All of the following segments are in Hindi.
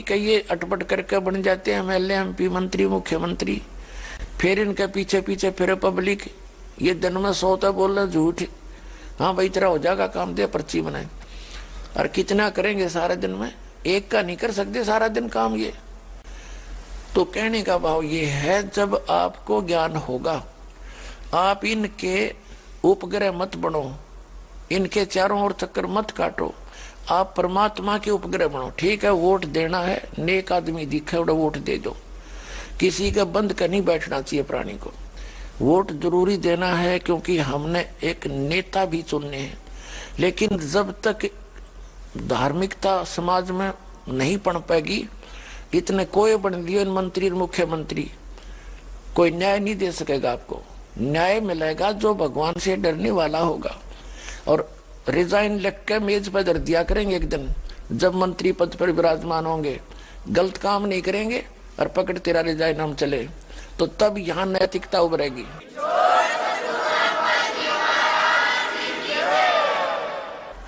ठीक है, ये अटपट करके बन जाते हैं एमएलए, एमपी, मंत्री, मुख्यमंत्री, फिर इनके पीछे पीछे फिर पब्लिक। ये दिन में 100 तो बोल रहे झूठ, हाँ भाई तेरा हो जाएगा काम, दे पर्ची बनाए। और कितना करेंगे सारे दिन में, एक का नहीं कर सकते सारा दिन काम ये। तो कहने का भाव ये है, जब आपको ज्ञान होगा, आप इनके उपग्रह मत बनो, इनके चारों ओर चक्कर मत काटो, आप परमात्मा के उपग्रह बनो। ठीक है, वोट देना है, नेक आदमी दिखे उड़ा वोट दे दो, किसी का बंद कर नहीं बैठना चाहिए प्राणी को। वोट जरूरी देना है क्योंकि हमने एक नेता भी चुनने हैं। लेकिन जब तक धार्मिकता समाज में नहीं पड़ पाएगी, इतने कोई बन दिए मंत्री मुख्यमंत्री, कोई न्याय नहीं दे सकेगा। आपको न्याय मिलेगा जो भगवान से डरने वाला होगा। और रिजाइन लिख के मेज पर धर दिया करेंगे एक दिन, जब मंत्री पद पर विराजमान होंगे, गलत काम नहीं करेंगे और पकड़ तेरा रिजाइन हम चले, तो तब यहाँ नैतिकता उभरेगी।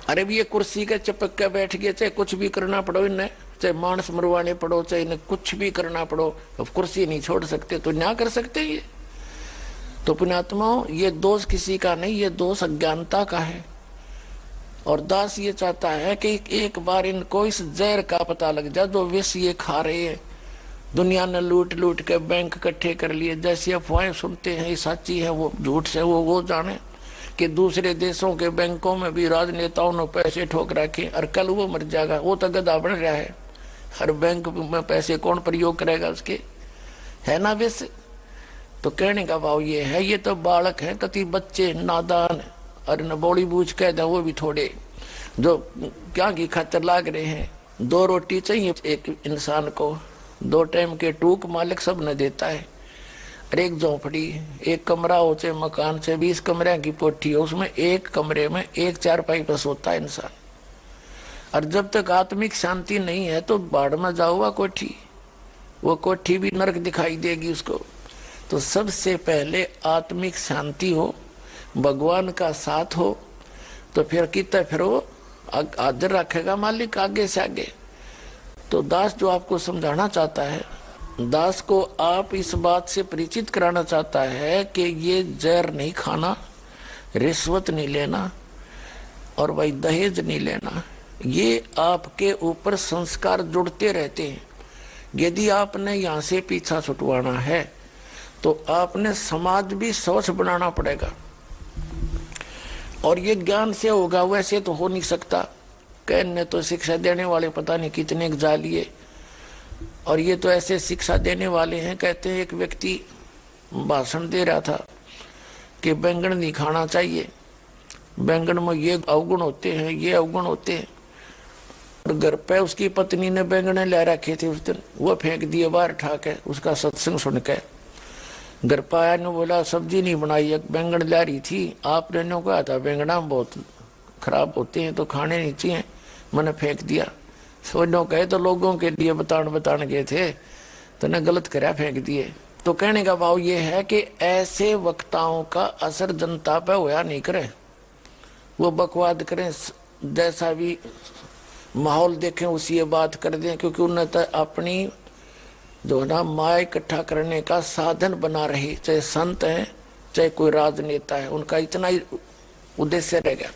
अरे भी ये कुर्सी के चिपक के बैठ गए, चाहे कुछ भी करना पड़ो इन्हें, चाहे मानस मरवाने पड़ो, चाहे इन्हें कुछ भी करना पड़ो, अब कुर्सी नहीं छोड़ सकते तो क्या कर सकते ये। तो पुण्यात्माओं, ये दोष किसी का नहीं, ये दोष अज्ञानता का है। और दास ये चाहता है कि एक बार इनको इस जहर का पता लग जाए जो विष ये खा रहे हैं। दुनिया ने लूट लूट के बैंक इकट्ठे कर लिए, जैसी अफवाहें सुनते हैं ये सच्ची है वो झूठ से वो जाने कि दूसरे देशों के बैंकों में भी राजनेताओं ने पैसे ठोक रखे, और कल वो मर जाएगा, वो तो गधा बन रहा है। हर बैंक में पैसे कौन प्रयोग करेगा उसके, है ना विष। तो कहने का भाव ये है, ये तो बालक है, कति बच्चे नादान और न बोली बूझ कह दे वो भी थोड़े, जो क्या की खातर लाग रहे हैं। 2 रोटी चाहिए एक इंसान को, 2 टाइम के टूक मालिक सब न देता है। और एक झोंपड़ी, एक कमरा हो चाहे मकान से 20 कमरे की कोठी हो, उसमें एक कमरे में एक चारपाई पर सोता है इंसान। और जब तक आत्मिक शांति नहीं है तो बाढ़ में जाओगा कोठी, वो कोठी भी नरक दिखाई देगी उसको। तो सबसे पहले आत्मिक शांति हो, भगवान का साथ हो, तो फिर कितना फिर वो आदर रखेगा मालिक आगे से आगे। तो दास जो आपको समझाना चाहता है, दास को आप इस बात से परिचित कराना चाहता है कि ये जहर नहीं खाना, रिश्वत नहीं लेना और भाई दहेज नहीं लेना। ये आपके ऊपर संस्कार जुड़ते रहते हैं। यदि आपने यहाँ से पीछा छुटवाना है तो आपने समाज भी स्वच्छ बनाना पड़ेगा। और ये ज्ञान से होगा, वैसे तो हो नहीं सकता। कहने तो शिक्षा देने वाले पता नहीं कितने जालिए, और ये तो ऐसे शिक्षा देने वाले हैं। कहते हैं एक व्यक्ति भाषण दे रहा था कि बैंगन नहीं खाना चाहिए, बैंगन में ये अवगुण होते हैं, ये अवगुण होते हैं। और घर पे उसकी पत्नी ने बैंगन ले रखे थे उस दिन, वो फेंक दिए बाहर ठाके। उसका सत्संग सुन के घर पे आया ने बोला सब्जी नहीं बनाई, एक बैंगन ला रही थी, आपने नो कहा था बैंगना बहुत खराब होते हैं तो खाने नहीं चाहिए, मैंने फेंक दिया। सोनो कहे तो लोगों के लिए बतान गए थे, तो ने गलत करा फेंक दिए। तो कहने का भाव ये है कि ऐसे वक्ताओं का असर जनता पे होया नहीं करे, वो बकवाद करें, जैसा भी माहौल देखें उसी बात कर दें, क्योंकि उन्हें तो अपनी जो ना माया इकट्ठा करने का साधन बना रही, चाहे संत है चाहे कोई राजनेता है, उनका इतना ही उद्देश्य रहेगा।